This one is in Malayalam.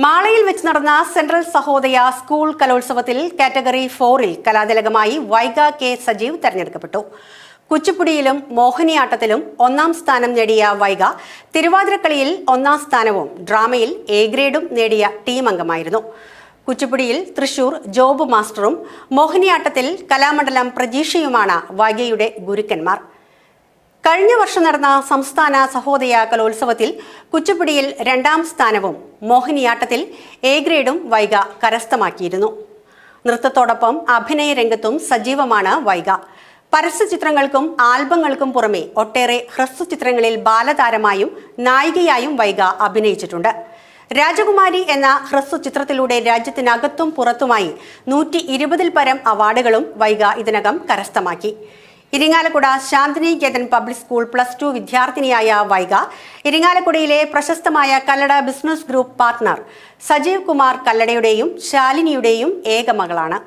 മാളയിൽ വെച്ച് നടന്ന സെൻട്രൽ സഹോദയ സ്കൂൾ കലോത്സവത്തിൽ കാറ്റഗറി 4-ൽ കലാതിലകമായി വൈഗ കെ സജീവ് തെരഞ്ഞെടുക്കപ്പെട്ടു. കുച്ചിപ്പുടിയിലും മോഹിനിയാട്ടത്തിലും 1-ാം സ്ഥാനം നേടിയ വൈഗ തിരുവാതിരക്കളിയിൽ 1-ാം സ്ഥാനവും ഡ്രാമയിൽ എ ഗ്രേഡും നേടിയ ടീം അംഗമായിരുന്നു. കുച്ചിപ്പുടിയിൽ തൃശൂർ ജോബ് മാസ്റ്ററും മോഹിനിയാട്ടത്തിൽ കലാമണ്ഡലം പ്രജീഷയുമാണ് വൈഗയുടെ ഗുരുക്കന്മാർ. കഴിഞ്ഞ വർഷം നടന്ന സംസ്ഥാന സഹോദയ കലോത്സവത്തിൽ കുച്ചിപ്പുടിയിൽ 2-ാം സ്ഥാനവും മോഹിനിയാട്ടത്തിൽ എ ഗ്രേഡും വൈഗ കരസ്ഥമാക്കിയിരുന്നു. നൃത്തത്തോടൊപ്പം അഭിനയ രംഗത്തും സജീവമാണ് വൈഗ. പരസ്യചിത്രങ്ങൾക്കും ആൽബങ്ങൾക്കും പുറമെ ഒട്ടേറെ ഹ്രസ്വചിത്രങ്ങളിൽ ബാലതാരമായും നായികയായും വൈഗ അഭിനയിച്ചിട്ടുണ്ട്. രാജകുമാരി എന്ന ഹ്രസ്വചിത്രത്തിലൂടെ രാജ്യത്തിനകത്തും പുറത്തുമായി 120-ൽ പരം അവാർഡുകളും വൈഗ ഇതിനകം കരസ്ഥമാക്കി. ഇരിങ്ങാലക്കുട ശാന്തിനികേതൻ പബ്ലിക് സ്കൂൾ +2 വിദ്യാർത്ഥിനിയായ വൈഗ ഇരിങ്ങാലക്കുടയിലെ പ്രശസ്തമായ Kallada business group partner Sajeev Kumar കല്ലടയുടെയും ശാലിനിയുടെയും ഏക മകളാണ്.